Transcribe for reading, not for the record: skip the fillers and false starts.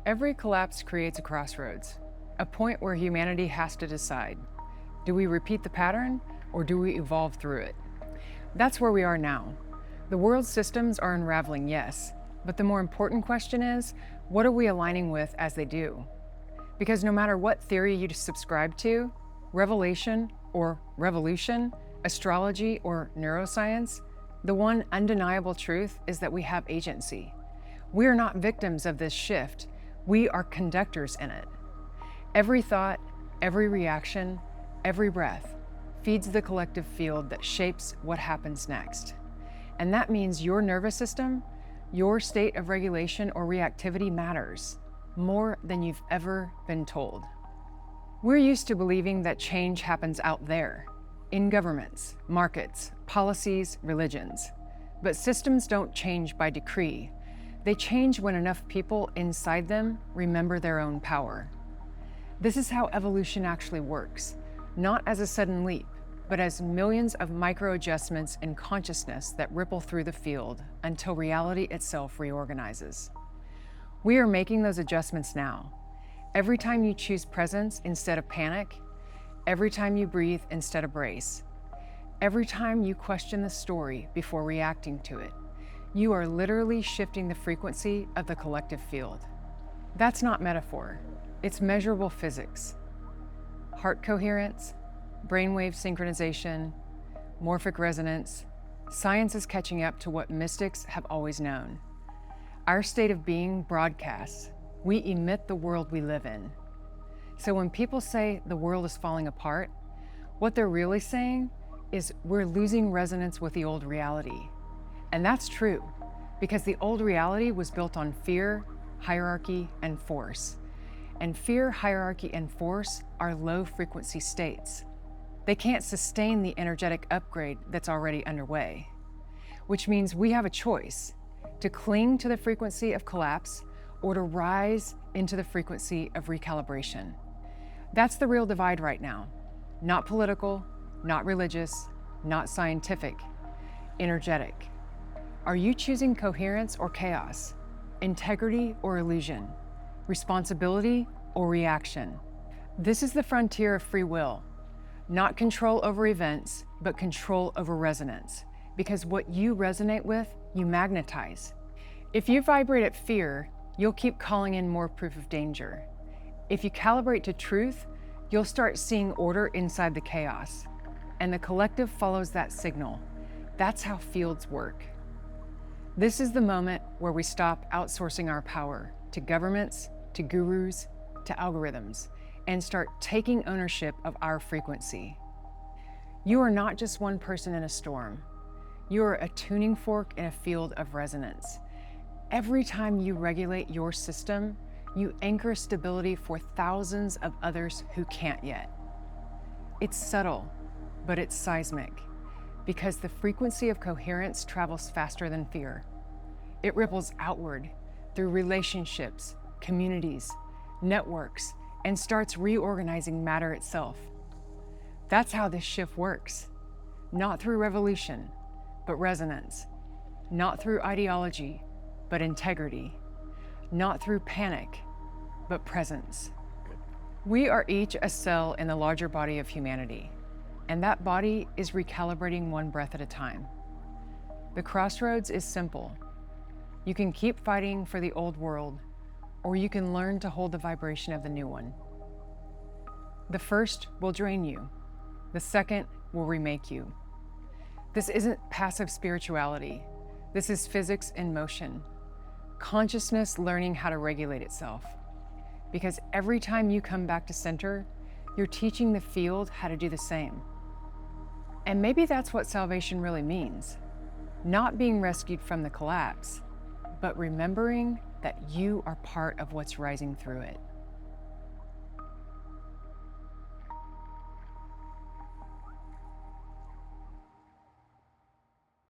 Every collapse creates a crossroads, a point where humanity has to decide. Do we repeat the pattern or do we evolve through it? That's where we are now. The world's systems are unraveling, yes, but the more important question is, what are we aligning with as they do? Because no matter what theory you subscribe to, revelation or revolution, astrology or neuroscience, the one undeniable truth is that we have agency. We are not victims of this shift. We are conductors in it. Every thought, every reaction, every breath feeds the collective field that shapes what happens next. And that means your nervous system, your state of regulation or reactivity matters more than you've ever been told. We're used to believing that change happens out there, in governments, markets, policies, religions. But systems don't change by decree. They change when enough people inside them remember their own power. This is how evolution actually works, not as a sudden leap, but as millions of micro-adjustments in consciousness that ripple through the field until reality itself reorganizes. We are making those adjustments now. Every time you choose presence instead of panic, every time you breathe instead of brace, every time you question the story before reacting to it, you are literally shifting the frequency of the collective field. That's not metaphor, it's measurable physics. Heart coherence, brainwave synchronization, morphic resonance, science is catching up to what mystics have always known. Our state of being broadcasts. We emit the world we live in. So when people say the world is falling apart, what they're really saying is we're losing resonance with the old reality. And that's true, because the old reality was built on fear, hierarchy, and force. And fear, hierarchy, and force are low-frequency states. They can't sustain the energetic upgrade that's already underway, which means we have a choice to cling to the frequency of collapse or to rise into the frequency of recalibration. That's the real divide right now. Not political, not religious, not scientific, energetic. Are you choosing coherence or chaos, integrity or illusion, responsibility or reaction? This is the frontier of free will, not control over events, but control over resonance. Because what you resonate with, you magnetize. If you vibrate at fear, you'll keep calling in more proof of danger. If you calibrate to truth, you'll start seeing order inside the chaos. And the collective follows that signal. That's how fields work. This is the moment where we stop outsourcing our power to governments, to gurus, to algorithms, and start taking ownership of our frequency. You are not just one person in a storm. You are a tuning fork in a field of resonance. Every time you regulate your system, you anchor stability for thousands of others who can't yet. It's subtle, but it's seismic, because the frequency of coherence travels faster than fear. It ripples outward through relationships, communities, networks, and starts reorganizing matter itself. That's how this shift works. Not through revolution, but resonance. Not through ideology, but integrity. Not through panic, but presence. We are each a cell in the larger body of humanity, and that body is recalibrating one breath at a time. The crossroads is simple. You can keep fighting for the old world, or you can learn to hold the vibration of the new one. The first will drain you. The second will remake you. This isn't passive spirituality. This is physics in motion. Consciousness learning how to regulate itself. Because every time you come back to center, you're teaching the field how to do the same. And maybe that's what salvation really means. Not being rescued from the collapse, but remembering that you are part of what's rising through it.